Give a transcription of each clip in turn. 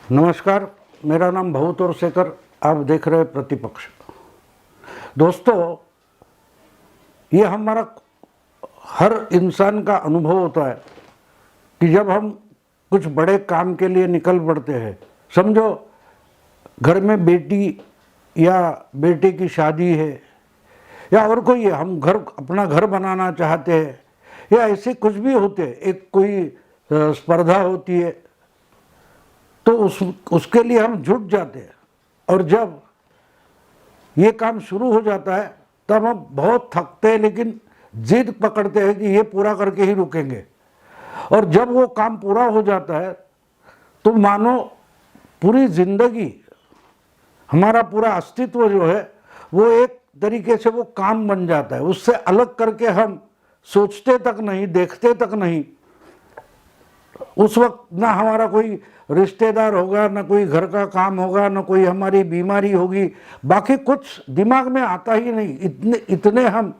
नमस्कार, मेरा नाम भवतोर शेखर। आप देख रहे हैं प्रतिपक्ष। दोस्तों, ये हमारा हर इंसान का अनुभव होता है कि जब हम कुछ बड़े काम के लिए निकल पड़ते हैं, समझो घर में बेटी या बेटे की शादी है या और कोई है, हम अपना घर बनाना चाहते हैं या ऐसे कुछ भी होते हैं, एक कोई स्पर्धा होती है तो उसके लिए हम जुट जाते हैं। और जब ये काम शुरू हो जाता है तब हम बहुत थकते हैं, लेकिन जिद पकड़ते हैं कि ये पूरा करके ही रुकेंगे। और जब वो काम पूरा हो जाता है तो मानो पूरी जिंदगी, हमारा पूरा अस्तित्व जो है वो एक तरीके से वो काम बन जाता है। उससे अलग करके हम सोचते तक नहीं, देखते तक नहीं। उस वक्त ना हमारा कोई रिश्तेदार होगा, ना कोई घर का काम होगा, ना कोई हमारी बीमारी होगी, बाकी कुछ दिमाग में आता ही नहीं। इतने हम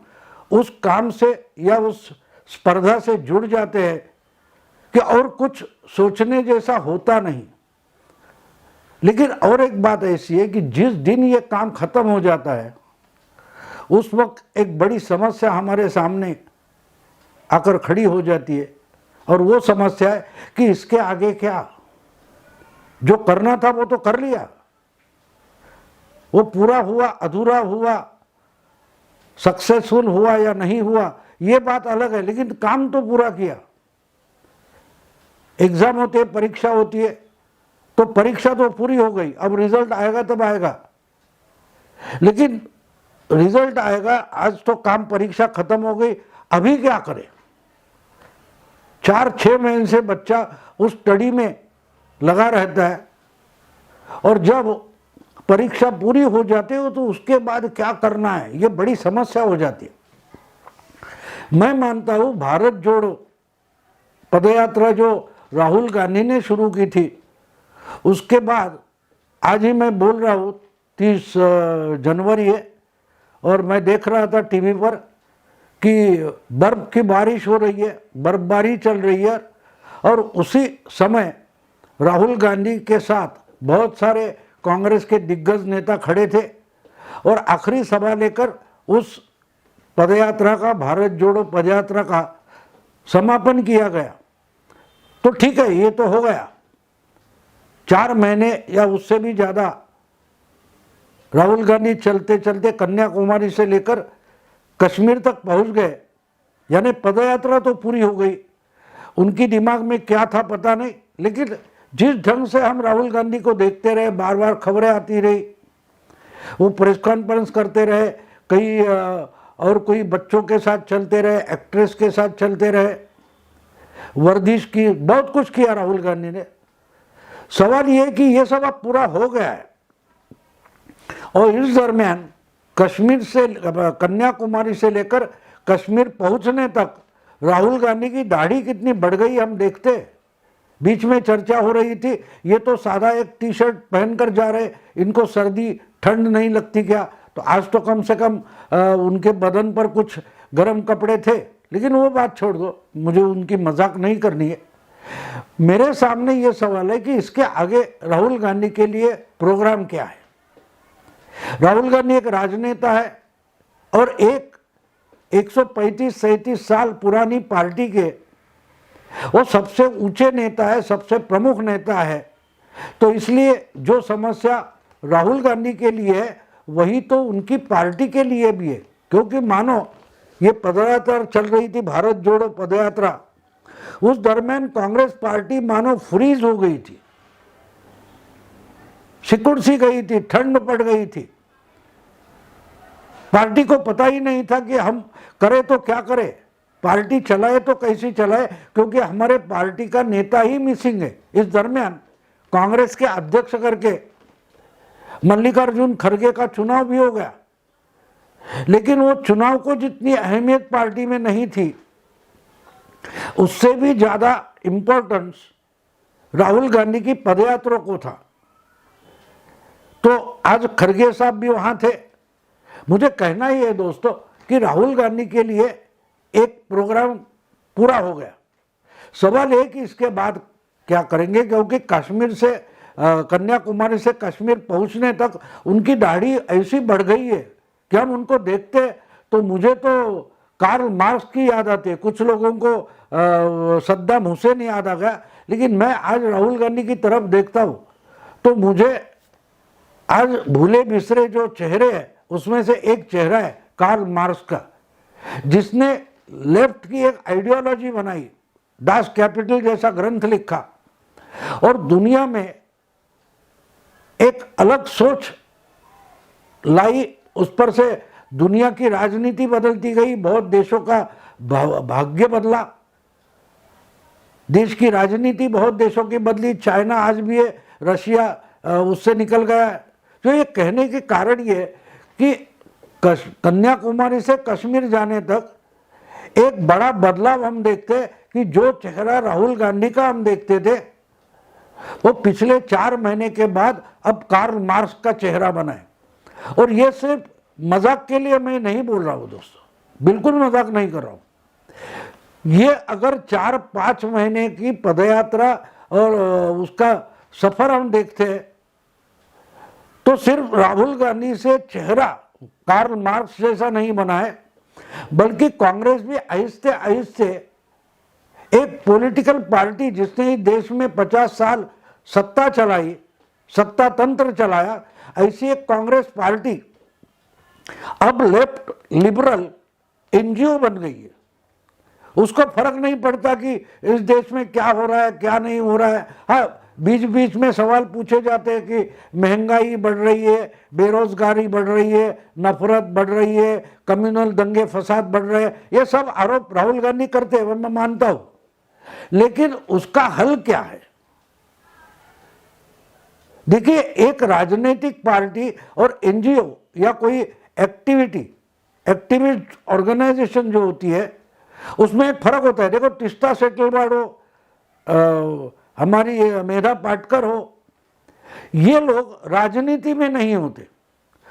उस काम से या उस स्पर्धा से जुड़ जाते हैं कि और कुछ सोचने जैसा होता नहीं। लेकिन और एक बात ऐसी है कि जिस दिन ये काम खत्म हो जाता है उस वक्त एक बड़ी समस्या हमारे सामने आकर खड़ी हो जाती है। और वो समस्या है कि इसके आगे क्या, जो करना था वो तो कर लिया, वो पूरा हुआ, अधूरा हुआ, सक्सेसफुल हुआ या नहीं हुआ ये बात अलग है, लेकिन काम तो पूरा किया। एग्जाम होते हैं, परीक्षा होती है, तो परीक्षा तो पूरी हो गई, अब रिजल्ट आएगा तब आएगा। लेकिन रिजल्ट आएगा, आज तो काम परीक्षा खत्म हो गई, अभी क्या करें। 4-6 महीने से बच्चा उस स्टडी में लगा रहता है और जब परीक्षा पूरी हो जाती है तो उसके बाद क्या करना है, ये बड़ी समस्या हो जाती है। मैं मानता हूँ भारत जोड़ो पदयात्रा जो राहुल गांधी ने शुरू की थी, उसके बाद आज ही मैं बोल रहा हूँ 30 जनवरी है और मैं देख रहा था टीवी पर कि बर्फ की बारिश हो रही है, बर्फबारी चल रही है और उसी समय राहुल गांधी के साथ बहुत सारे कांग्रेस के दिग्गज नेता खड़े थे और आखिरी सभा लेकर उस पदयात्रा का, भारत जोड़ो पदयात्रा का समापन किया गया। तो ठीक है, ये तो हो गया। 4 महीने या उससे भी ज़्यादा राहुल गांधी चलते चलते कन्याकुमारी से लेकर कश्मीर तक पहुंच गए, यानी पदयात्रा तो पूरी हो गई। उनकी दिमाग में क्या था पता नहीं, लेकिन जिस ढंग से हम राहुल गांधी को देखते रहे, बार बार खबरें आती रही, वो प्रेस कॉन्फ्रेंस करते रहे, कई और कोई बच्चों के साथ चलते रहे, एक्ट्रेस के साथ चलते रहे, वर्जिश की, बहुत कुछ किया राहुल गांधी ने। सवाल ये कि ये सब अब पूरा हो गया है और इस दरमियान कश्मीर से, कन्याकुमारी से लेकर कश्मीर पहुंचने तक राहुल गांधी की दाढ़ी कितनी बढ़ गई हम देखते। बीच में चर्चा हो रही थी, ये तो सादा एक टी शर्ट पहनकर जा रहे, इनको सर्दी ठंड नहीं लगती क्या। तो आज तो कम से कम उनके बदन पर कुछ गर्म कपड़े थे, लेकिन वो बात छोड़ दो, मुझे उनकी मजाक नहीं करनी है। मेरे सामने ये सवाल है कि इसके आगे राहुल गांधी के लिए प्रोग्राम क्या है। राहुल गांधी एक राजनेता है और एक 135-37 साल पुरानी पार्टी के वो सबसे ऊंचे नेता है, सबसे प्रमुख नेता है। तो इसलिए जो समस्या राहुल गांधी के लिए है वही तो उनकी पार्टी के लिए भी है, क्योंकि मानो ये पदयात्रा चल रही थी, भारत जोड़ो पदयात्रा, उस दरमियान कांग्रेस पार्टी मानो फ्रीज हो गई थी, सिकुड़ सी गई थी, ठंड पड़ गई थी। पार्टी को पता ही नहीं था कि हम करें तो क्या करें, पार्टी चलाए तो कैसे चलाए, क्योंकि हमारे पार्टी का नेता ही मिसिंग है। इस दरमियान कांग्रेस के अध्यक्ष करके मल्लिकार्जुन खड़गे का चुनाव भी हो गया, लेकिन वो चुनाव को जितनी अहमियत पार्टी में नहीं थी, उससे भी ज्यादा इंपॉर्टेंस राहुल गांधी की पदयात्रा को था। तो आज खड़गे साहब भी वहां थे। मुझे कहना ही है दोस्तों कि राहुल गांधी के लिए एक प्रोग्राम पूरा हो गया। सवाल है कि इसके बाद क्या करेंगे, क्योंकि कश्मीर से कन्याकुमारी से कश्मीर पहुंचने तक उनकी दाढ़ी ऐसी बढ़ गई है कि हम उनको देखते तो मुझे तो कार्ल मार्क्स की याद आती है, कुछ लोगों को सद्दाम हुसैन याद आ गया, लेकिन मैं आज राहुल गांधी की तरफ देखता हूँ तो मुझे आज भूले बिसरे जो चेहरे हैं उसमें से एक चेहरा है कार्ल मार्क्स का, जिसने लेफ्ट की एक आइडियोलॉजी बनाई, दास कैपिटल जैसा ग्रंथ लिखा और दुनिया में एक अलग सोच लाई। उस पर से दुनिया की राजनीति बदलती गई, बहुत देशों का भाग्य बदला, देश की राजनीति बहुत देशों की बदली, चाइना आज भी है, रशिया उससे निकल गया है। तो ये कहने के कारण ये कि कन्याकुमारी से कश्मीर जाने तक एक बड़ा बदलाव हम देखते हैं कि जो चेहरा राहुल गांधी का हम देखते थे वो पिछले 4 महीने के बाद अब कार्ल मार्क्स का चेहरा बना है। और ये सिर्फ मजाक के लिए मैं नहीं बोल रहा हूँ दोस्तों, बिल्कुल मजाक नहीं कर रहा हूँ। ये अगर 4-5 महीने की पदयात्रा और उसका सफर हम देखते हैं तो सिर्फ राहुल गांधी से चेहरा कार्ल मार्क्स जैसा नहीं बना है, बल्कि कांग्रेस भी आहिस्ते आहिस्ते एक पॉलिटिकल पार्टी जिसने देश में 50 साल सत्ता चलाई, सत्ता तंत्र चलाया, ऐसी एक कांग्रेस पार्टी अब लेफ्ट लिबरल एनजीओ बन गई है। उसको फर्क नहीं पड़ता कि इस देश में क्या हो रहा है क्या नहीं हो रहा है। हाँ, बीच बीच में सवाल पूछे जाते हैं कि महंगाई बढ़ रही है, बेरोजगारी बढ़ रही है, नफरत बढ़ रही है, कम्युनल दंगे फसाद बढ़ रहे हैं, ये सब आरोप राहुल गांधी करते हैं, मैं मानता हूं, लेकिन उसका हल क्या है? देखिए, एक राजनीतिक पार्टी और एनजीओ या कोई एक्टिविस्ट ऑर्गेनाइजेशन जो होती है उसमें एक फर्क होता है। देखो, तीस्ता सेटलमेंट हो, हमारी मेधा पाटकर हो, ये लोग राजनीति में नहीं होते,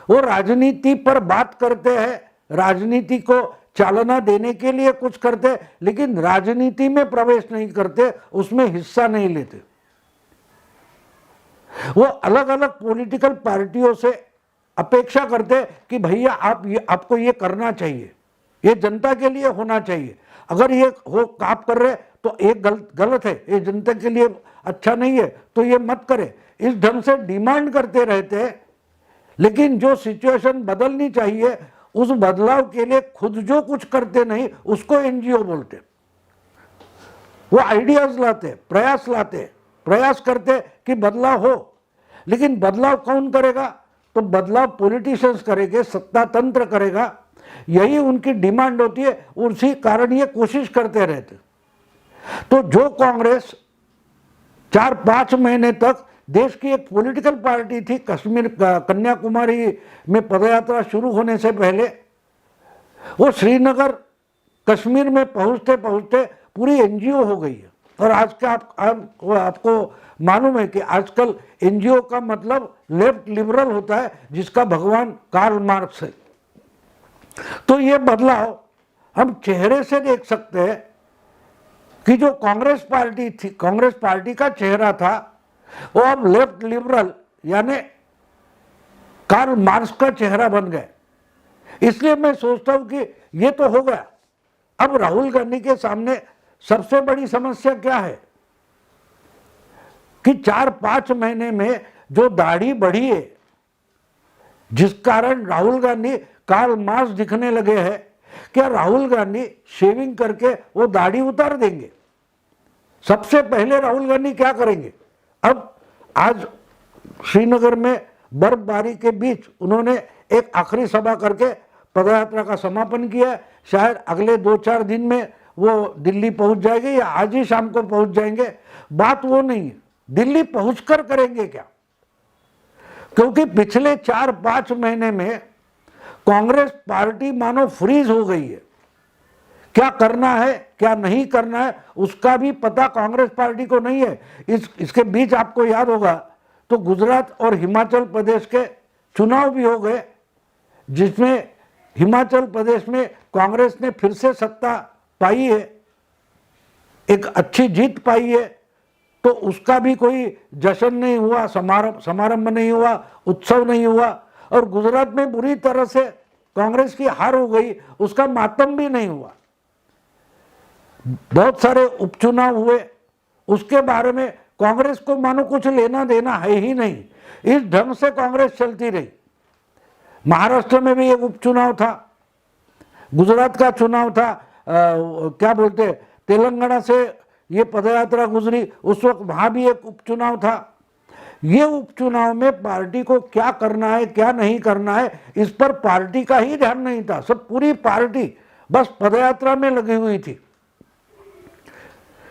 वो राजनीति पर बात करते हैं, राजनीति को चालना देने के लिए कुछ करते, लेकिन राजनीति में प्रवेश नहीं करते, उसमें हिस्सा नहीं लेते। वो अलग अलग पॉलिटिकल पार्टियों से अपेक्षा करते कि भैया आपको ये करना चाहिए, ये जनता के लिए होना चाहिए, अगर ये हो आप कर रहे तो एक गलत है, ये जनता के लिए अच्छा नहीं है तो ये मत करे, इस ढंग से डिमांड करते रहते हैं। लेकिन जो सिचुएशन बदलनी चाहिए उस बदलाव के लिए खुद जो कुछ करते नहीं उसको एनजीओ बोलते। वो आइडियाज लाते, प्रयास करते कि बदलाव हो, लेकिन बदलाव कौन करेगा? तो बदलाव पॉलिटिशियंस करेंगे, सत्ता तंत्र करेगा, यही उनकी डिमांड होती है, उसी कारण ये कोशिश करते रहते। तो जो कांग्रेस 4-5 महीने तक देश की एक पॉलिटिकल पार्टी थी, कन्याकुमारी में पदयात्रा शुरू होने से पहले वो श्रीनगर कश्मीर में पहुंचते पहुंचते पूरी एनजीओ हो गई है। और आज का आपको मालूम है कि आजकल एनजीओ का मतलब लेफ्ट लिबरल होता है, जिसका भगवान कार्ल मार्क्स है। तो ये बदलाव हम चेहरे से देख सकते हैं कि जो कांग्रेस पार्टी थी, कांग्रेस पार्टी का चेहरा था, वो अब लेफ्ट लिबरल यानी कार्ल मार्क्स का चेहरा बन गए। इसलिए मैं सोचता हूं कि ये तो हो गया, अब राहुल गांधी के सामने सबसे बड़ी समस्या क्या है कि 4-5 महीने में जो दाढ़ी बढ़ी है, जिस कारण राहुल गांधी कार्ल मार्क्स दिखने लगे हैं, क्या राहुल गांधी शेविंग करके वो दाढ़ी उतार देंगे? सबसे पहले राहुल गांधी क्या करेंगे? अब आज श्रीनगर में बर्फबारी के बीच उन्होंने एक आखिरी सभा करके पदयात्रा का समापन किया। शायद अगले 2-4 दिन में वो दिल्ली पहुंच जाएंगे या आज ही शाम को पहुंच जाएंगे। बात वो नहीं है दिल्ली पहुंचकर करेंगे क्या, क्योंकि पिछले 4-5 महीने में कांग्रेस पार्टी मानो फ्रीज हो गई है। क्या करना है क्या नहीं करना है उसका भी पता कांग्रेस पार्टी को नहीं है। इसके बीच आपको याद होगा तो गुजरात और हिमाचल प्रदेश के चुनाव भी हो गए, जिसमें हिमाचल प्रदेश में कांग्रेस ने फिर से सत्ता पाई है, एक अच्छी जीत पाई है। तो उसका भी कोई जश्न नहीं हुआ, समारंभ नहीं हुआ, उत्सव नहीं हुआ। और गुजरात में बुरी तरह से कांग्रेस की हार हो गई, उसका मातम भी नहीं हुआ। बहुत सारे उपचुनाव हुए, उसके बारे में कांग्रेस को मानो कुछ लेना देना है ही नहीं। इस ढंग से कांग्रेस चलती रही। महाराष्ट्र में भी एक उपचुनाव था, गुजरात का चुनाव था, क्या बोलते, तेलंगाना से ये पदयात्रा गुजरी, उस वक्त वहां भी एक उपचुनाव था। ये उपचुनाव में पार्टी को क्या करना है क्या नहीं करना है, इस पर पार्टी का ही ध्यान नहीं था। सब पूरी पार्टी बस पदयात्रा में लगी हुई थी।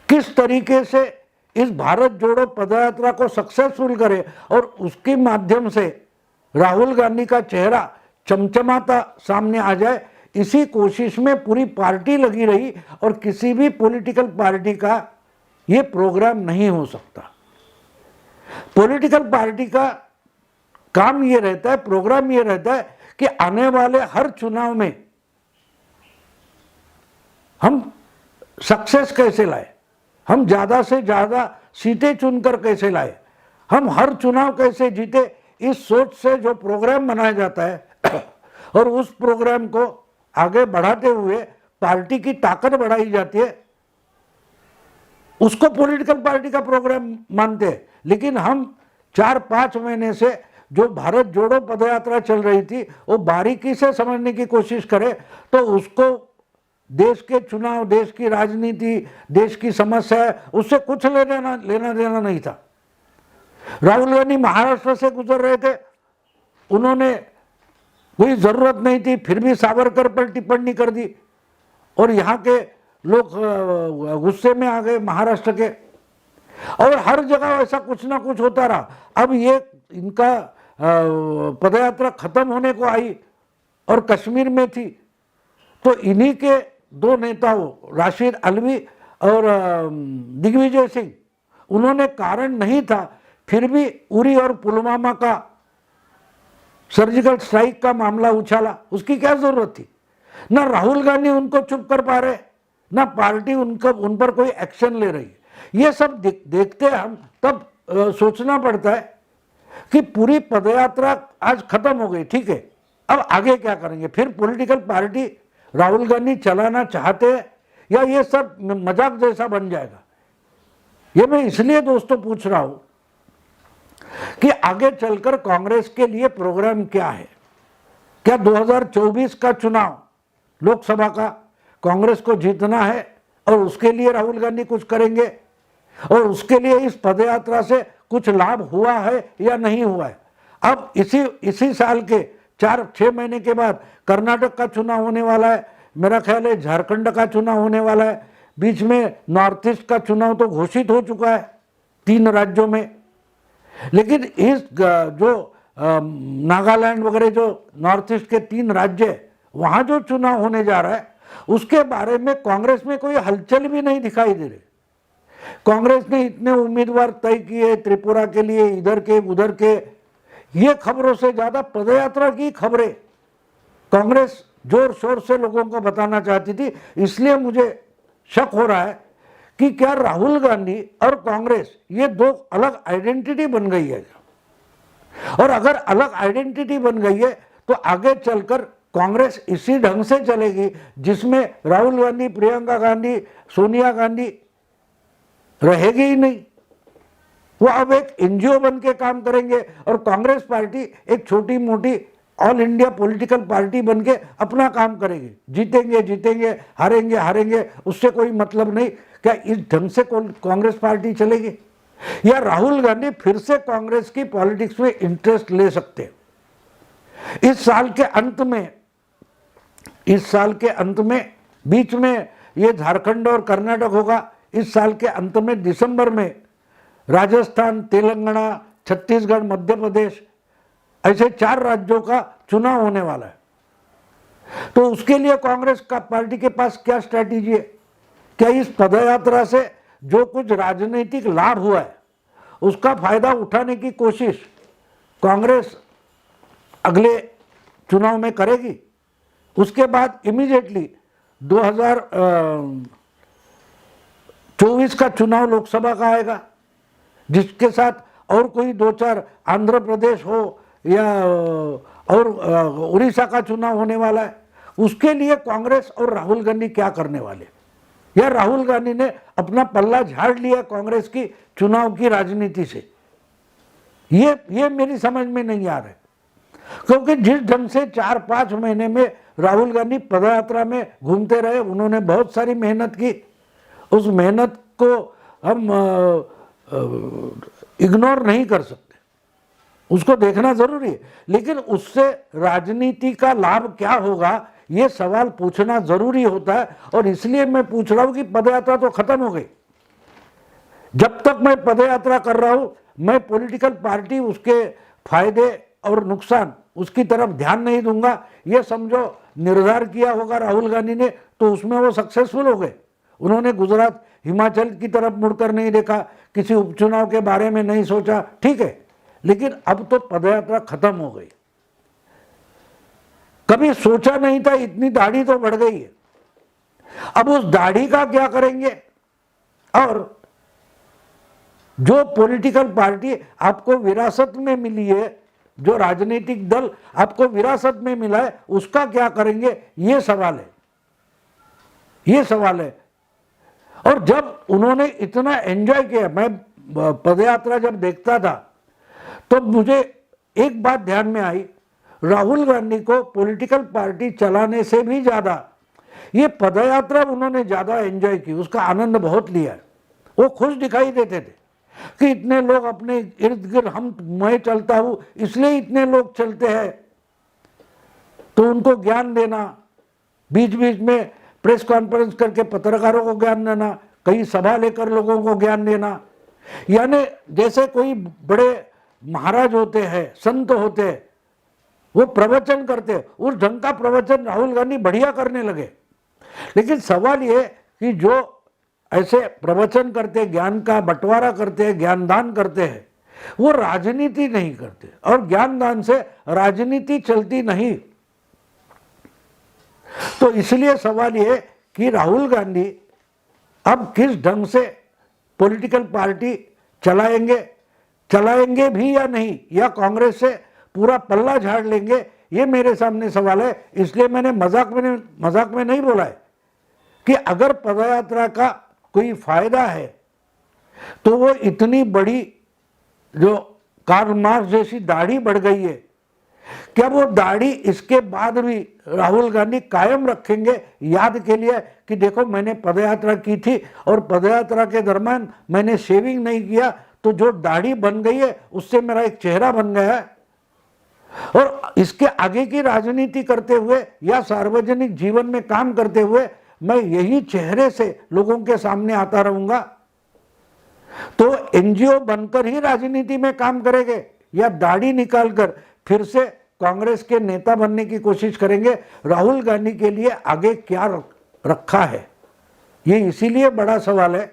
किस तरीके से इस भारत जोड़ो पदयात्रा को सक्सेसफुल करे और उसके माध्यम से राहुल गांधी का चेहरा चमचमाता सामने आ जाए, इसी कोशिश में पूरी पार्टी लगी रही। और किसी भी पॉलिटिकल पार्टी का ये प्रोग्राम नहीं हो सकता। पॉलिटिकल पार्टी का काम ये रहता है, प्रोग्राम ये रहता है कि आने वाले हर चुनाव में हम सक्सेस कैसे लाए, हम ज्यादा से ज्यादा सीटें चुनकर कैसे लाए, हम हर चुनाव कैसे जीते, इस सोच से जो प्रोग्राम बनाया जाता है और उस प्रोग्राम को आगे बढ़ाते हुए पार्टी की ताकत बढ़ाई जाती है, उसको पॉलिटिकल पार्टी का प्रोग्राम मानते हैं। लेकिन हम 4-5 महीने से जो भारत जोड़ो पदयात्रा चल रही थी वो बारीकी से समझने की कोशिश करें तो उसको देश के चुनाव, देश की राजनीति, देश की समस्या, उससे कुछ लेना देना नहीं था। राहुल गांधी महाराष्ट्र से गुजर रहे थे, उन्होंने कोई जरूरत नहीं थी फिर भी सावरकर पर टिप्पणी कर दी और यहाँ के लोग गुस्से में आ गए महाराष्ट्र के। और हर जगह ऐसा कुछ ना कुछ होता रहा। अब ये इनका पदयात्रा खत्म होने को आई और कश्मीर में थी, तो इन्हीं के 2 नेताओं राशिद अलवी और दिग्विजय सिंह, उन्होंने कारण नहीं था फिर भी उरी और पुलवामा का सर्जिकल स्ट्राइक का मामला उछाला। उसकी क्या जरूरत थी? ना राहुल गांधी उनको चुप कर पा रहे, ना पार्टी उन पर कोई एक्शन ले रही। ये सब देखते हम तब सोचना पड़ता है कि पूरी पदयात्रा आज खत्म हो गई, ठीक है, अब आगे क्या करेंगे? फिर पॉलिटिकल पार्टी राहुल गांधी चलाना चाहते हैं या ये सब मजाक जैसा बन जाएगा? ये मैं इसलिए दोस्तों पूछ रहा हूं कि आगे चलकर कांग्रेस के लिए प्रोग्राम क्या है। क्या 2024 का चुनाव लोकसभा का कांग्रेस को जीतना है और उसके लिए राहुल गांधी कुछ करेंगे और उसके लिए इस पदयात्रा से कुछ लाभ हुआ है या नहीं हुआ है? अब इसी साल के 4-6 महीने के बाद कर्नाटक का चुनाव होने वाला है, मेरा ख्याल है झारखंड का चुनाव होने वाला है, बीच में नॉर्थ ईस्ट का चुनाव तो घोषित हो चुका है 3 राज्यों में। लेकिन इस जो नागालैंड वगैरह जो नॉर्थ ईस्ट के 3 राज्य वहां जो चुनाव होने जा रहा है उसके बारे में कांग्रेस में कोई हलचल भी नहीं दिखाई दे रही। कांग्रेस ने इतने उम्मीदवार तय किए त्रिपुरा के लिए, इधर के उधर के, ये खबरों से ज्यादा पदयात्रा की खबरें कांग्रेस जोर शोर से लोगों को बताना चाहती थी। इसलिए मुझे शक हो रहा है कि क्या राहुल गांधी और कांग्रेस ये 2 अलग आइडेंटिटी बन गई है, और अगर अलग आइडेंटिटी बन गई है तो आगे चलकर कांग्रेस इसी ढंग से चलेगी जिसमें राहुल गांधी, प्रियंका गांधी, सोनिया गांधी रहेगी ही नहीं। वो अब एक एनजीओ बन के काम करेंगे और कांग्रेस पार्टी एक छोटी मोटी ऑल इंडिया पॉलिटिकल पार्टी बन के अपना काम करेगी। जीतेंगे, हारेंगे, उससे कोई मतलब नहीं। क्या इस ढंग से कांग्रेस पार्टी चलेगी? या राहुल गांधी फिर से कांग्रेस की पॉलिटिक्स में इंटरेस्ट ले सकते हैं? इस साल के अंत में बीच में ये झारखंड और कर्नाटक होगा। इस साल के अंत में दिसंबर में राजस्थान, तेलंगाना, छत्तीसगढ़, मध्य प्रदेश, ऐसे 4 राज्यों का चुनाव होने वाला है। तो उसके लिए कांग्रेस का पार्टी के पास क्या स्ट्रैटेजी है? क्या इस पदयात्रा से जो कुछ राजनीतिक लाभ हुआ है उसका फायदा उठाने की कोशिश कांग्रेस अगले चुनाव में करेगी? उसके बाद इमीडिएटली 2024 का चुनाव लोकसभा का आएगा। जिसके साथ और कोई 2-4 आंध्र प्रदेश हो या और उड़ीसा का चुनाव होने वाला है, उसके लिए कांग्रेस और राहुल गांधी क्या करने वाले, या राहुल गांधी ने अपना पल्ला झाड़ लिया कांग्रेस की चुनाव की राजनीति से, ये मेरी समझ में नहीं आ रहा है। क्योंकि जिस ढंग से 4-5 महीने में राहुल गांधी पदयात्रा में घूमते रहे, उन्होंने बहुत सारी मेहनत की, उस मेहनत को हम इग्नोर नहीं कर सकते, उसको देखना जरूरी है, लेकिन उससे राजनीति का लाभ क्या होगा ये सवाल पूछना जरूरी होता है। और इसलिए मैं पूछ रहा हूं कि पदयात्रा तो खत्म हो गई, जब तक मैं पदयात्रा कर रहा हूं मैं पॉलिटिकल पार्टी उसके फायदे और नुकसान उसकी तरफ ध्यान नहीं दूंगा। ये समझो निर्धार किया होगा राहुल गांधी ने तो उसमें वो सक्सेसफुल हो गए। उन्होंने गुजरात हिमाचल की तरफ मुड़कर नहीं देखा, किसी उपचुनाव के बारे में नहीं सोचा, ठीक है, लेकिन अब तो पदयात्रा खत्म हो गई। कभी सोचा नहीं था इतनी दाढ़ी तो बढ़ गई है, अब उस दाढ़ी का क्या करेंगे। और जो पॉलिटिकल पार्टी आपको विरासत में मिली है, जो राजनीतिक दल आपको विरासत में मिला है, उसका क्या करेंगे, ये सवाल है, ये सवाल है। और जब उन्होंने इतना एंजॉय किया, मैं पदयात्रा जब देखता था तो मुझे एक बात ध्यान में आई, राहुल गांधी को पॉलिटिकल पार्टी चलाने से भी ज्यादा ये पदयात्रा उन्होंने ज्यादा एंजॉय की, उसका आनंद बहुत लिया। वो खुश दिखाई देते थे कि इतने लोग अपने इर्द गिर्द, मैं चलता हूं इसलिए इतने लोग चलते हैं, तो उनको ज्ञान देना, बीच बीच में प्रेस कॉन्फ्रेंस करके पत्रकारों को ज्ञान देना, कई सभा लेकर लोगों को ज्ञान देना, यानी जैसे कोई बड़े महाराज होते हैं, संत होते हैं, वो प्रवचन करते हैं, उस ढंग का प्रवचन राहुल गांधी बढ़िया करने लगे। लेकिन सवाल ये कि जो ऐसे प्रवचन करते, ज्ञान का बंटवारा करते, ज्ञानदान करते हैं, वो राजनीति नहीं करते, और ज्ञानदान से राजनीति चलती नहीं। तो इसलिए सवाल ये कि राहुल गांधी अब किस ढंग से पॉलिटिकल पार्टी चलाएंगे भी या नहीं, या कांग्रेस से पूरा पल्ला झाड़ लेंगे, ये मेरे सामने सवाल है। इसलिए मैंने मजाक में नहीं बोला है कि अगर पदयात्रा का कोई फायदा है तो वो इतनी बड़ी जो कार्ल मार्क्स जैसी दाढ़ी बढ़ गई है, क्या वो दाढ़ी इसके बाद भी राहुल गांधी कायम रखेंगे याद के लिए कि देखो मैंने पदयात्रा की थी और पदयात्रा के दरमियान मैंने शेविंग नहीं किया, तो जो दाढ़ी बन गई है उससे मेरा एक चेहरा बन गया है। और इसके आगे की राजनीति करते हुए या सार्वजनिक जीवन में काम करते हुए मैं यही चेहरे से लोगों के सामने आता रहूंगा, तो एनजीओ बनकर ही राजनीति में काम करेंगे या दाढ़ी निकालकर फिर से कांग्रेस के नेता बनने की कोशिश करेंगे। राहुल गांधी के लिए आगे क्या रखा है, ये इसीलिए बड़ा सवाल है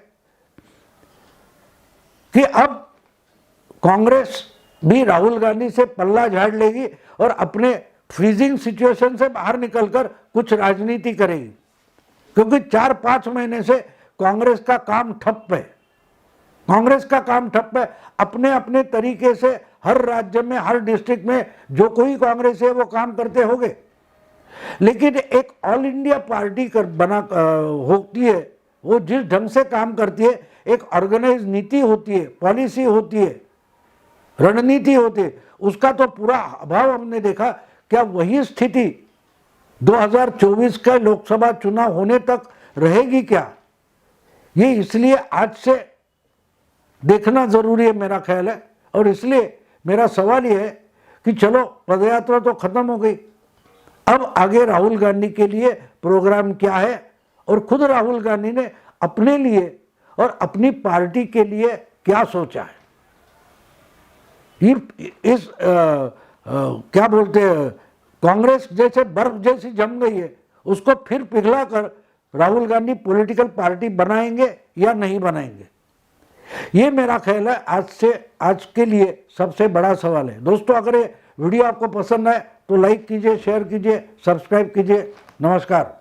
कि अब कांग्रेस भी राहुल गांधी से पल्ला झाड़ लेगी और अपने फ्रीजिंग सिचुएशन से बाहर निकलकर कुछ राजनीति करेगी, क्योंकि 4-5 महीने से कांग्रेस का काम ठप है। कांग्रेस का काम ठप है, अपने अपने तरीके से हर राज्य में, हर डिस्ट्रिक्ट में जो कोई कांग्रेस है वो काम करते होंगे, लेकिन एक ऑल इंडिया पार्टी होती है, वो जिस ढंग से काम करती है, एक ऑर्गेनाइज नीति होती है, पॉलिसी होती है, रणनीति होती है, उसका तो पूरा अभाव हमने देखा। क्या वही स्थिति 2024 का लोकसभा चुनाव होने तक रहेगी क्या, ये इसलिए आज से देखना जरूरी है मेरा ख्याल है। और इसलिए मेरा सवाल ये है कि चलो पदयात्रा तो खत्म हो गई, अब आगे राहुल गांधी के लिए प्रोग्राम क्या है, और खुद राहुल गांधी ने अपने लिए और अपनी पार्टी के लिए क्या सोचा है। इस क्या बोलते हैं, कांग्रेस जैसे बर्फ जैसी जम गई है, उसको फिर पिघला कर राहुल गांधी पॉलिटिकल पार्टी बनाएंगे या नहीं बनाएंगे, ये मेरा ख्याल है आज के लिए सबसे बड़ा सवाल है। दोस्तों, अगर ये वीडियो आपको पसंद आए तो लाइक कीजिए, शेयर कीजिए, सब्सक्राइब कीजिए। नमस्कार।